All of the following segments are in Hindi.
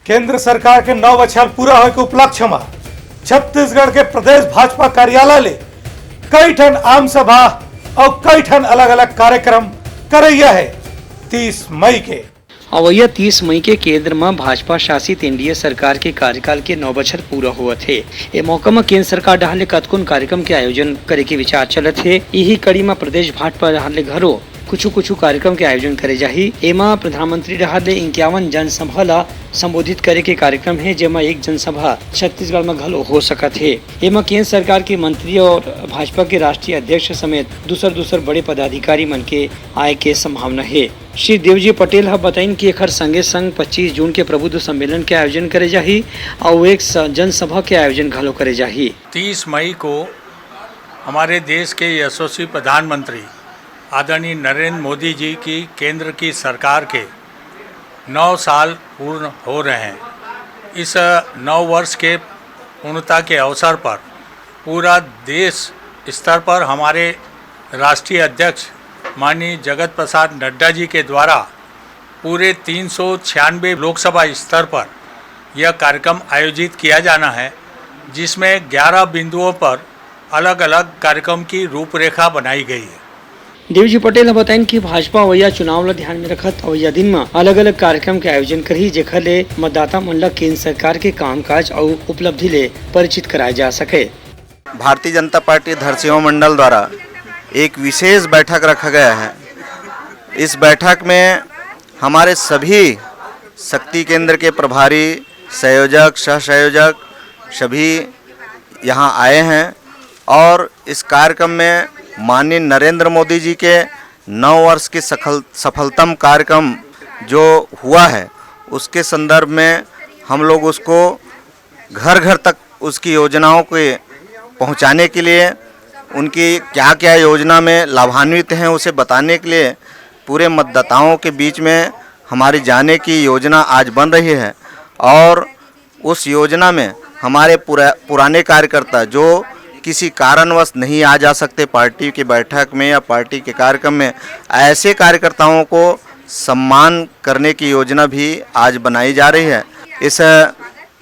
केंद्र सरकार के 9 वर्ष पूरा होने के उपलक्ष्य में छत्तीसगढ़ के प्रदेश भाजपा कार्यालय ले कई ठन आम सभा और कई ठन अलग अलग कार्यक्रम करैया है 30 मई के। अवैया 30 मई के केंद्र में भाजपा शासित एनडीए सरकार के कार्यकाल के 9 बछर पूरा हुआ थे। ये मौका में केंद्र सरकार डहाले कतकुन कार्यक्रम के आयोजन करे के विचार चलत है। यही कड़ी में प्रदेश भाजपा डहाले घरों कुछ कार्यक्रम के आयोजन करे जाही। एमा प्रधानमंत्री डहाले 51 जनसभा ला संबोधित करे के कार्यक्रम है, जेमा एक जनसभा छत्तीसगढ़ में घलो हो सकत है। एमा केंद्र सरकार के मंत्री और भाजपा के राष्ट्रीय अध्यक्ष समेत दूसर बड़े पदाधिकारी मन के आय के संभावना है। श्री देवजी पटेल हा बताइन कि एखर संगे संग 25 जून के प्रबुद्ध सम्मेलन के आयोजन करे जाही और एक जनसभा के आयोजन घलो करे जाही। 30 मई को हमारे देश के यशस्वी प्रधानमंत्री आदरणीय नरेंद्र मोदी जी की केंद्र की सरकार के 9 साल पूर्ण हो रहे हैं। इस 9 वर्ष के पूर्णता के अवसर पर पूरा देश स्तर पर हमारे राष्ट्रीय अध्यक्ष माननीय जगत प्रसाद नड्डा जी के द्वारा पूरे 396 लोकसभा स्तर पर यह कार्यक्रम आयोजित किया जाना है, जिसमें 11 बिंदुओं पर अलग अलग कार्यक्रम की रूपरेखा बनाई गई है। देवजी पटेल ने बताया कि भाजपा अवैया चुनाव ला ध्यान में रखत अवैया दिन में अलग अलग कार्यक्रम के आयोजन करही, जेखर ले मतदाता मन ला केंद्र सरकार के कामकाज और उपलब्धि ले परिचित कराया जा सके। भारतीय जनता पार्टी धरसींवा मंडल द्वारा एक विशेष बैठक रखा गया है। इस बैठक में हमारे सभी शक्ति केंद्र के प्रभारी, संयोजक, सह संयोजक सभी यहाँ आए हैं और इस कार्यक्रम में माननीय नरेंद्र मोदी जी के 9 वर्ष के सफलतम कार्यक्रम जो हुआ है उसके संदर्भ में हम लोग उसको घर घर तक उसकी योजनाओं को पहुंचाने के लिए, उनकी क्या क्या योजना में लाभान्वित हैं उसे बताने के लिए पूरे मतदाताओं के बीच में हमारी जाने की योजना आज बन रही है। और उस योजना में हमारे पुराने कार्यकर्ता जो किसी कारणवश नहीं आ जा सकते पार्टी की बैठक में या पार्टी के कार्यक्रम में, ऐसे कार्यकर्ताओं को सम्मान करने की योजना भी आज बनाई जा रही है। इस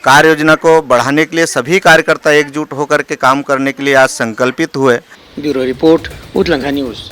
कार्य योजना को बढ़ाने के लिए सभी कार्यकर्ता एकजुट होकर के काम करने के लिए आज संकल्पित हुए। ब्यूरो रिपोर्ट, उतलंघा न्यूज़।